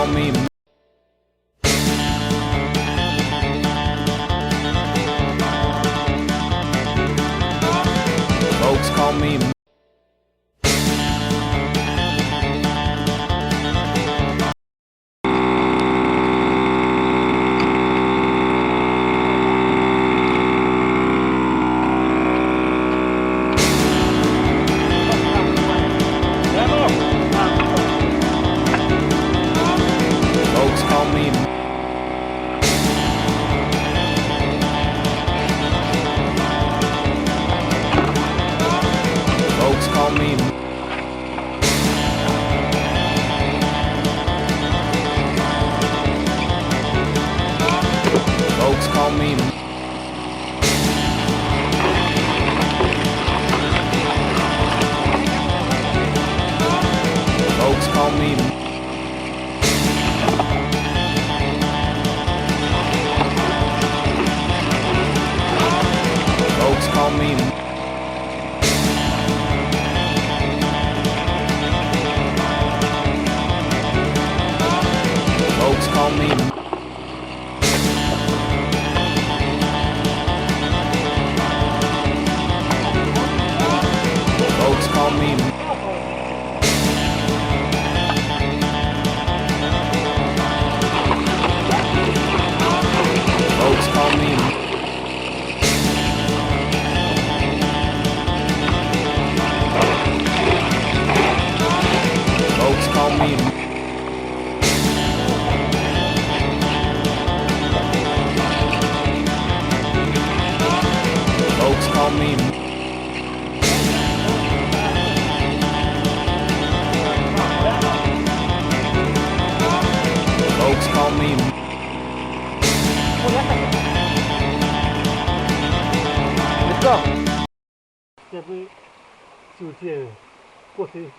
call me Folks call me Folks call me Folks call me Folks call me Folks call me Folks call me Folks call me Folks call me Folks call me Folks call me Folks call me Folks call me Trebuie să uite кофе,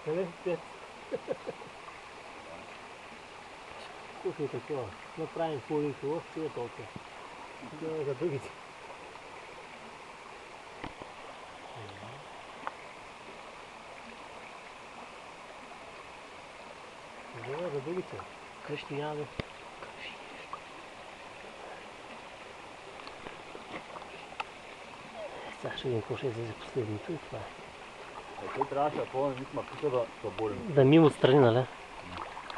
пет. Кофе такова. Направим половинку, още е толкова. Това е за другите. Това е за другите. Къщи няма да... Сега ще видим какво ще излезе последното и това е. Той трябваше да пълне мисма тук да борим. Да мим отстрани, нали?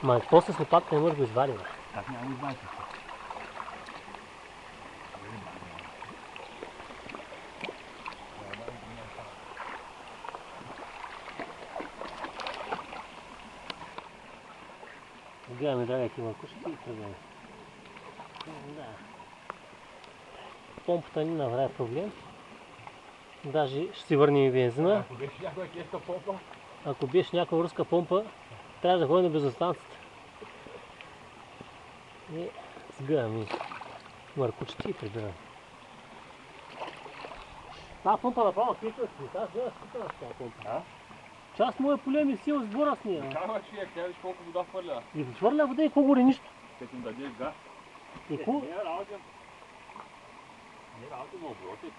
Ма после с лопатка не може да го извадим. Как няма го извадите? Гледаме, драгайте мъркушки и тръгваме. Да. Помпата ни направи проблем. Даже ще си върнем и бензина. Ако беше някоя кеска помпа? Ако беше някаква руска помпа, трябва да ходим на бензостанцията. И сгъваме мъркучите и прибираме. Тази помпа направо киска си. Аз гледаш киска на тази помпа. Част моя поле ми сил сбора с нея. Кава ще я, тя виж колко вода хвърля. И хвърля вода и какво горе нищо. Като им дадеш газ. И какво? Не е работа. Не е работа на обороти.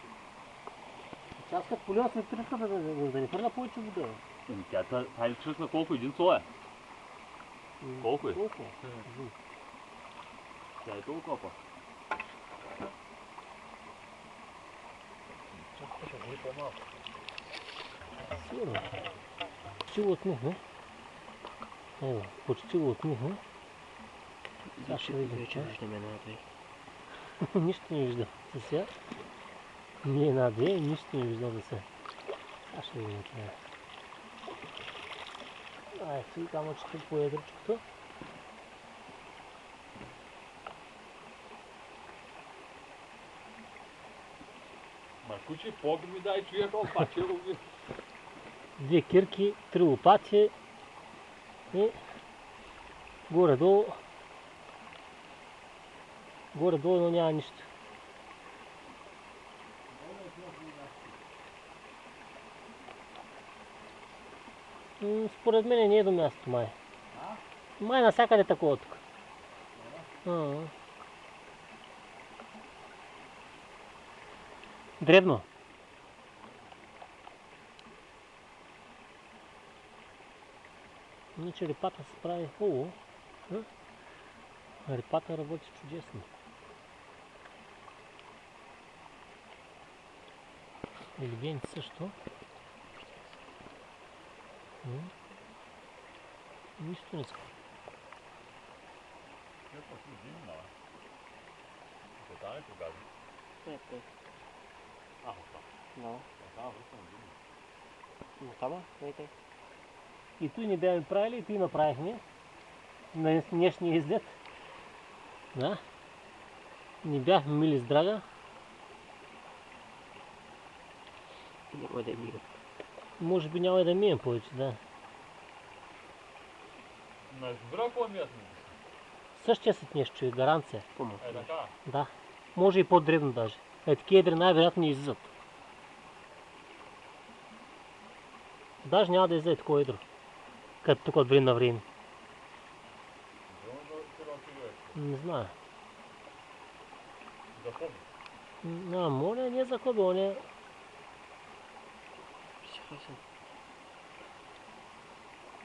Част като поле сме тръска да не хвърля повече вода. Тя е честна колко? Един слой е? Колко е? Колко? Тя е толкова па. Чакай, ще бъде по-малко. Сигурно. Почти го отмихме. Ево, почти го отмихме. Сега ще видим, че нищо не виждам за сега. Ние една-две, нищо не виждам за сега. Сега ще видим това. Ето и камъчето по ядричкото. Маркучи, по-би ми дай човека, опаче го ви. Две кирки, 3 лопати и горе-долу но няма нищо. Според мен не е до мястото май. Май навсякъде такова тук. Дребно. Черепата се прави хубаво. Репата работи чудесно. Елегенти също. Нищо не иска. И той не бяхме правили, и той направихме на днешния излет. Да. Не бяхме мили с Драга. Няма да мием. Може би няма и да мием повече, да. На избира какво място? Същия си нещо е гаранция. Е така. Да. Може и по-дребно даже. Такива едри най-вероятно не излизат. Даже няма да излезе такова едро. Като тук от време на време. Не знаю. За хоби. Моля, не за хоби, он е...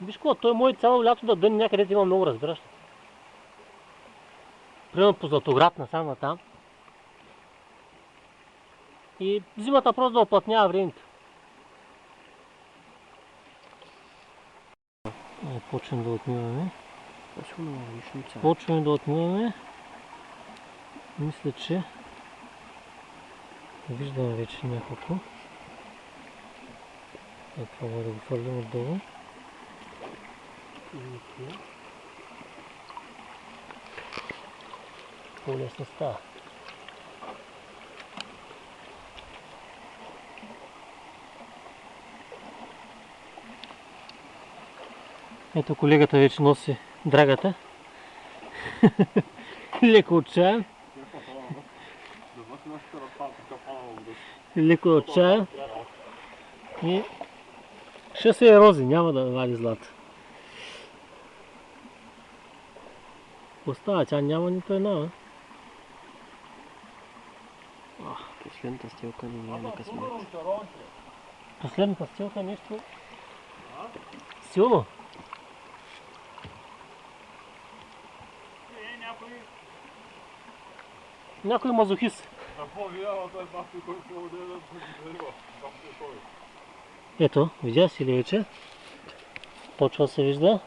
Виж какво, той може цяло лято да дъни някъде има много, разбираш. Примерно по Златоград насам натам. И зимата просто да оплътнява времето. Почваме да отмиваме. Почваме да отмиваме. Мисля, че виждаме вече няколко. Това да го фърлим отдолу. По-лесно става. Ето колегата вече носи Драгата. Леко отчаян. Леко отчаян. И ще се ерози, няма да вади злато. Остава, тя няма нито една. Последната стелка не е на късмет. Последната стелка нещо силно. Някой мазохист. Ето, видя си ли вече? Почва се вижда.